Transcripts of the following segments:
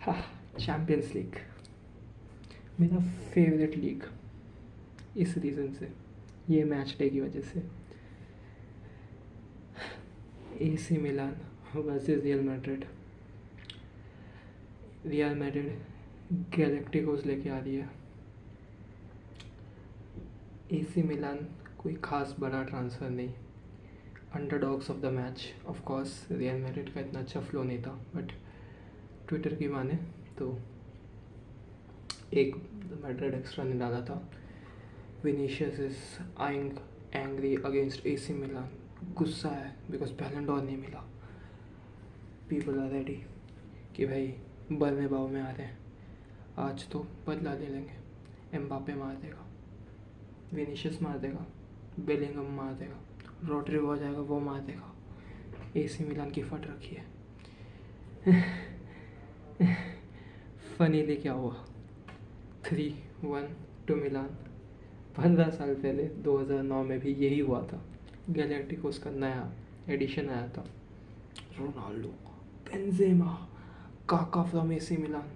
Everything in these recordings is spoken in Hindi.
हाँ, चैम्पियंस लीग मेरा फेवरेट लीग इस रीज़न से, ये मैच डे की वजह से। AC Milan versus real Madrid galacticos लेके आ रही है। AC मिलान कोई ख़ास बड़ा ट्रांसफ़र नहीं, underdogs of the match. Of course real Madrid का इतना अच्छा फ्लो नहीं था, बट ट्विटर की माने तो एक मैड्रिड एक्स्ट्रा ने डाला था, Vinicius is eyeing angry against AC मिलान। गुस्सा है बिकॉज बैलन डॉर नहीं मिला। पीपल आर रेडी कि भाई बर्नबाओ में आ रहे हैं, आज तो बदला ले लेंगे। एम्बापे मार देगा, विनीशियस मार देगा, बेलिंगम मार देगा, रोड्रिगो आ जाएगा, वो मार देगा। AC मिलान की फट रखी है। फनीली क्या हुआ, 3-1 टू मिलान। 15 साल पहले 2009 में भी यही हुआ था। गैलेक्टिकोस का नया एडिशन आया था, रोनाल्डो, बेंजेमा, काका from AC Milan,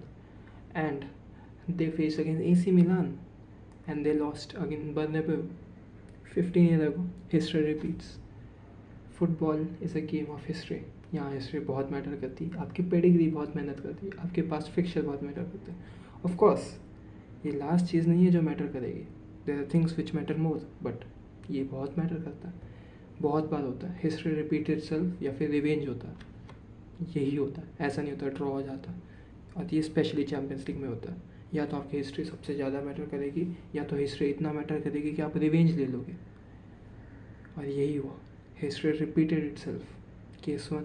and they faced against AC Milan and they lost again Bernabeu 15 years ago. History repeats. Football is a game of history. यहाँ हिस्ट्री बहुत मैटर करती है, आपकी पेडिग्री बहुत मेहनत करती है, आपके पास फिक्चर बहुत मैटर करते हैं। ऑफ कोर्स ये लास्ट चीज़ नहीं है जो मैटर करेगी, there are things which matter more, but ये बहुत मैटर करता है। बहुत बार होता है हिस्ट्री रिपीट इटसेल्फ या फिर रिवेंज होता है, यही होता है। ऐसा नहीं होता ड्रॉ हो जाता, और ये स्पेशली चैम्पियंस लीग में होता है। या तो आपकी हिस्ट्री सबसे ज़्यादा मैटर करेगी, या तो हिस्ट्री इतना मैटर करेगी कि आप रिवेंज ले लोगे, और यही हुआ। History repeated itself. केस 1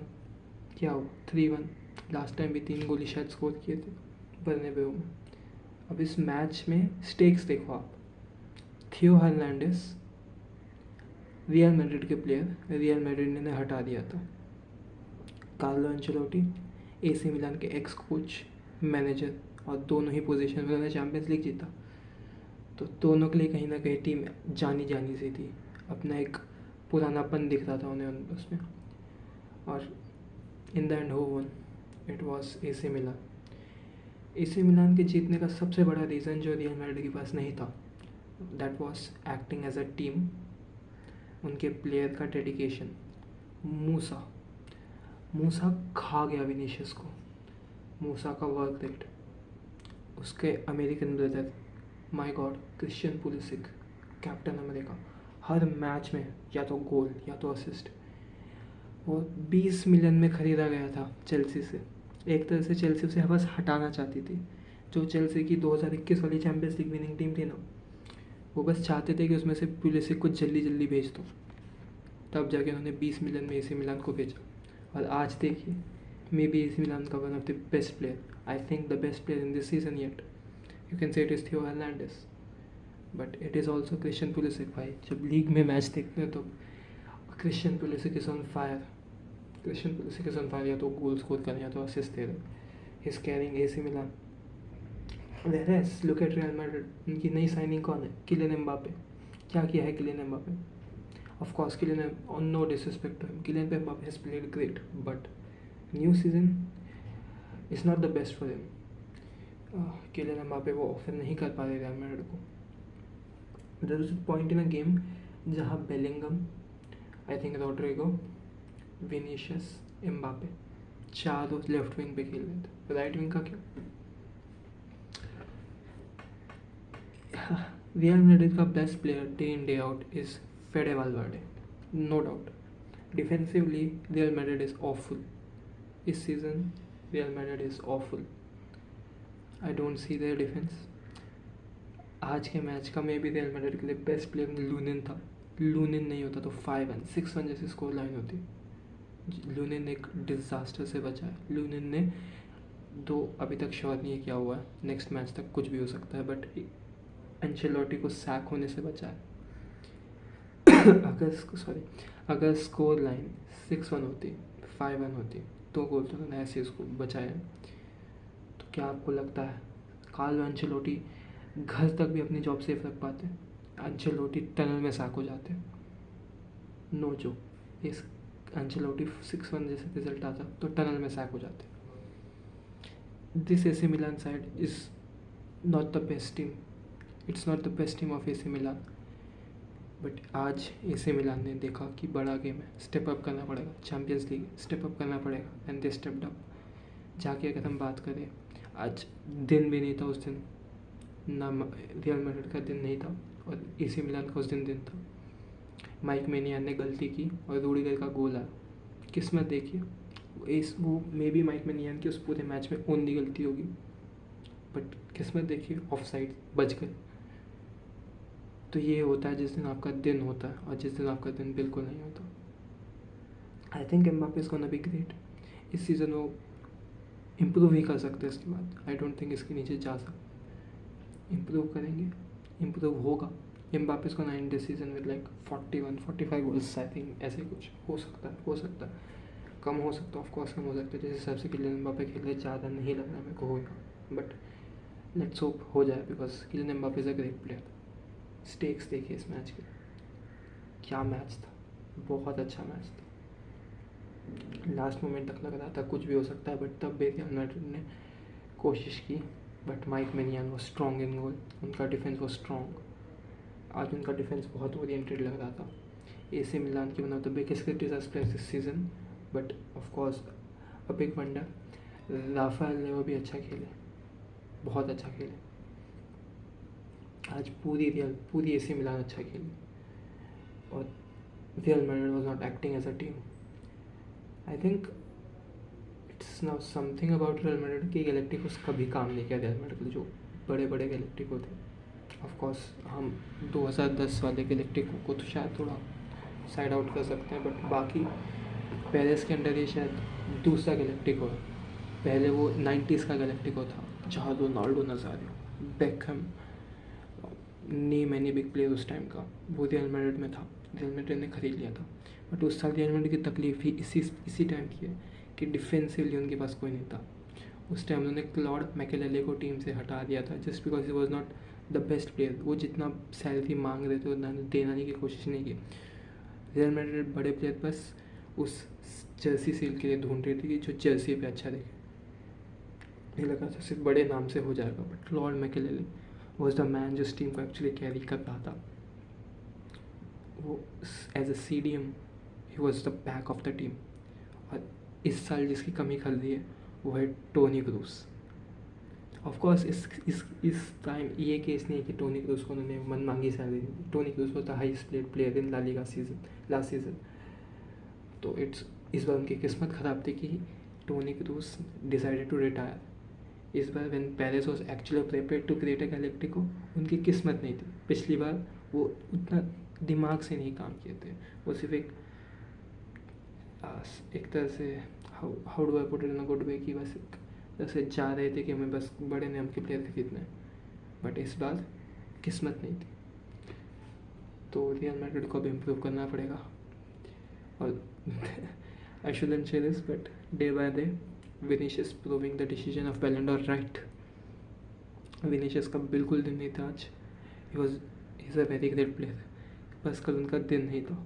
क्या हुआ, 3-1। लास्ट टाइम भी 3 गोली शायद स्कोर किए थे बर्नबेउ में। अब इस मैच में स्टेक्स देखो आप, थियो हर्नांडिस रियल मैड्रिड के प्लेयर, रियल मैड्रिड ने हटा दिया था। कार्लो एंचेलोटी AC मिलान के एक्स कोच, मैनेजर, और दोनों ही पोजीशन में उन्होंने चैम्पियंस लीग जीता। तो दोनों के लिए कहीं ना कहीं टीम जानी जानी सी थी, अपना एक पुरानापन दिख रहा था उन्हें उसमें। और in the end who one, it was AC Milan. AC मिलान के जीतने का सबसे बड़ा रीज़न जो रियल मैड्रिड के पास नहीं था, that was acting as a team, उनके प्लेयर का डेडिकेशन। मूसा खा गया विनीशियस को। मूसा का वर्क रेट, उसके American brother, my god, Christian Pulisic, Captain America, हर मैच में या तो गोल या तो असिस्ट। वो 20 मिलियन में ख़रीदा गया था चेल्सी से। एक तरह से चेल्सी उसे बस हटाना चाहती थी, जो चेल्सी की 2021 वाली चैम्पियंस लीग विनिंग टीम थी ना, वो बस चाहते थे कि उसमें से पुलिसिक को जल्दी जल्दी भेज दो। तब जाके उन्होंने 20 मिलियन में AC मिलान को भेजा। और आज देखिए, मे बी AC मिलान का one of the best player, I think the best player in this season yet, you can say it is Theo Hernandez, but it is also Christian Pulisic. भाई जब लीग में मैच देखते हैं तो Christian Pulisic is on fire. Christian Pulisic is on fire, या तो गोल स्कोर करें या तो असिस्ट दे रहे, he is carrying AC Milan. Whereas look at real Madrid, उनकी नई साइनिंग कौन है, किलियन एम्बापे। क्या किया है Kylian Mbappe? Of course Kylian, on no disrespect to him, Kylian Mbappe has played great, but new season is not the best for him. Kylian Mbappe वो ऑफर नहीं कर पा रहे रियल मैड्रिड को। There is a point in a game जहाँ Bellingham, I think Rodrigo, Vinicius, Mbappe, चारों लेफ्ट विंग पे खेल रहे थे। राइट विंग का क्या? रियल मैड्रिड का best player day in day out is Fede Valverde, no doubt. Defensively Real Madrid is awful इस season, Real Madrid is awful. I don't see their defence. आज के मैच का मे बी रियल मैड्रिड के लिए बेस्ट प्लेयर लूनिन था। लूनिन नहीं होता तो 5-1 6-1 जैसी स्कोर लाइन होती। लूनिन एक डिज़ास्टर से बचा है। लूनिन ने दो अभी तक श्योर नहीं है क्या हुआ है, नेक्स्ट मैच तक कुछ भी हो सकता है, बट एंचेलोटी को सैक होने से बचा है। अगर स्कोर लाइन 6-1 होती, 5-1 होती, 2 गोल तो उन्होंने ऐसे इसको बचाया। तो क्या आपको लगता है कार्लो एंचेलोटी घर तक भी अपनी जॉब सेफ रख पाते? एंचेलोटी टनल में सैक हो जाते। नो जो इस एंचेलोटी 6-1 जैसे रिजल्ट आता तो टनल में सैक हो जाते। this AC Milan side is not the best team. It's not the best team of AC Milan. But आज AC मिलान ने देखा कि बड़ा गेम है, स्टेप अप करना पड़ेगा, चैम्पियंस लीग स्टेप अप करना पड़ेगा, एंड दे स्टेप्ड अप. जाके अगर हम बात करें, आज दिन भी नहीं था उस दिन, ना रियल मैड्रिड का दिन नहीं था और AC मिलान का उस दिन था. माइक मेनियन ने गलती की और रूडिगर का गोल आया. किस्मत देखिए, वो मे बी माइक मेनियन की उस पूरे मैच में ओनली गलती होगी, बट किस्मत देखिए ऑफ साइड बच गए. तो ये होता है जिस दिन आपका दिन होता है और जिस दिन आपका दिन बिल्कुल नहीं होता. I think Mbappe is gonna be great. इस सीज़न वो इम्प्रूव ही कर सकते हैं. इसके बाद आई डोंट थिंक इसके नीचे जा सकते. इम्प्रूव करेंगे, इम्प्रूव होगा. Mbappe is gonna and this season with like 41-45 goals. I think ऐसे कुछ हो सकता है. कम हो सकता है, ऑफकोर्स कम हो सकता है. जिस हिसाब से किलियन एम्बापे खेल रहे, ज़्यादा नहीं लग रहा मेरे को होगा, बट लेट्स होप हो जाए because Kylian Mbappe is a great player. Stakes देखिए इस मैच के, क्या मैच था, बहुत अच्छा मैच था. लास्ट मोमेंट तक लग रहा था कुछ भी हो सकता है, बट तब भी रियल मैड्रिड ने कोशिश की. बट माइक मेनियन वो स्ट्रॉन्ग इन गोल, उनका डिफेंस वो स्ट्रॉन्ग. आज उनका डिफेंस बहुत ओरिएंटेड लग रहा था. AC मिलान की one of the biggest criticised players this season, but of course a big wonder. Rafael ने वो भी अच्छा खेले, बहुत अच्छा खेले. आज पूरी AC मिलान अच्छा खेली और Real Madrid was not acting as a team. I think it's now something about Real Madrid कि गैलेक्टिकोस कभी काम नहीं किया रियल मैड्रिड, जो बड़े बड़े गैलेक्टिको थे. ऑफ कोर्स हम 2010 वाले गैलेक्टिको को तो शायद थोड़ा साइड आउट कर सकते हैं, बट बाकी पेरेस के अंडर ये शायद दूसरा गैलेक्टिको है. पहले वो 90s का गैलेक्टिको था जहाँ रोनाल्डो नज़ारे, Beckham, name any big player उस टाइम का, वो रियल मैड्रिड में था. रियल मैड्रिड ने खरीद लिया था. बट उस साल रियल मैड्रिड की तकलीफ ही इसी टाइम की है कि डिफेंसिवली उनके पास कोई नहीं था. उस टाइम उन्होंने क्लॉड मैकेलेले को टीम से हटा दिया था just because he was not the best player. वो जितना सैलरी मांग रहे थे उतना देना की कोशिश नहीं की. रियल मैड्रिड बड़े प्लेयर बस उस जर्सी सील के लिए ढूंढ रही थी कि जो जर्सी पे अच्छा दिखे. ये लगा था सिर्फ बड़े नाम से हो जाएगा, but Claude Makelele was the man जो इस टीम को एक्चुअली कैरी कर रहा था. वो एज अ CDM ही was the back of the team. और इस साल जिसकी कमी खल रही है वो है टोनी क्रूस. ऑफ कोर्स इस टाइम ये केस नहीं है कि टोनी क्रूस को उन्होंने मन मांगी सैलरी दी. Toni Kroos was the highest paid player in La Liga last season. तो इस बार उनकी किस्मत ख़राब थी कि टोनी क्रूस डिसाइडेड टू रिटायर. इस बार when Perez was actually prepared to create a galactico, उनकी किस्मत नहीं थी. पिछली बार वो उतना दिमाग से नहीं काम किए थे. वो सिर्फ एक तरह से how do I put it in a good way कि बस जैसे जा रहे थे कि हमें बस बड़े नाम के प्लेयर खरीदने हैं. बट इस बार किस्मत नहीं थी. तो रियल मैड्रिड को अब इम्प्रूव करना पड़ेगा. और आई शुडंट से this, but day by day Vinicius proving the decision of बैलन डॉर राइट. विनीशियस का बिल्कुल दिन नहीं था आज. He is a very great player, बस कल उनका दिन नहीं था.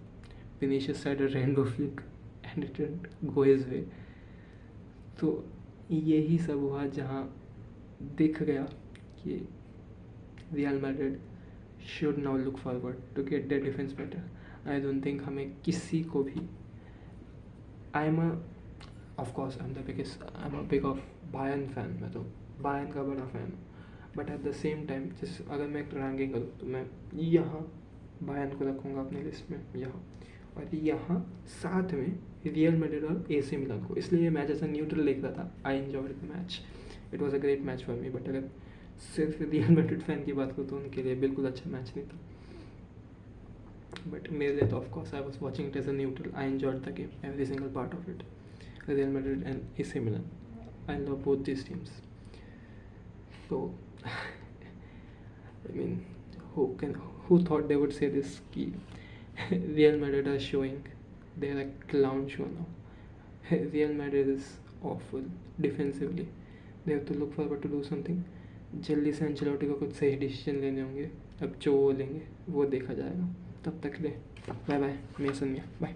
Vinicius side rainbow flick and it didn't go his way. तो यही सब हुआ जहाँ दिख गया कि Real Madrid should now look forward to get their defence better. I don't think हमें किसी को भी, of course I am a big of Bayern fan. मैं तो बायर्न का बड़ा फ़ैन हूँ, but at the same time अगर मैं एक रैंकिंग करूँ तो मैं यहाँ बायर्न को रखूँगा अपने लिस्ट में यहाँ, और यहाँ साथ में रियल मैड्रिड और AC मिलान को. इसलिए ये मैच ऐसा न्यूट्रल देख रहा था. आई enjoyed the match, it was a great match for me. But अगर सिर्फ रियल मैड्रिड फैन की बात करूँ तो उनके लिए बिल्कुल अच्छा मैच नहीं था. बट मेरे लिए तो of course I was watching it as a neutral. I enjoyed the game, every single part of it. Real Madrid and AC Milan, I love both these teams. So I mean, who thought they would say this कि Real Madrid are showing they're a clown show now. Real Madrid is awful defensively. They have to look forward to do something. जल्दी से एंचेलोटी को कुछ सही डिसीजन लेने होंगे. अब जो वो लेंगे वो देखा जाएगा. तब तक ले बाय बाय. मेसन मिया बाय.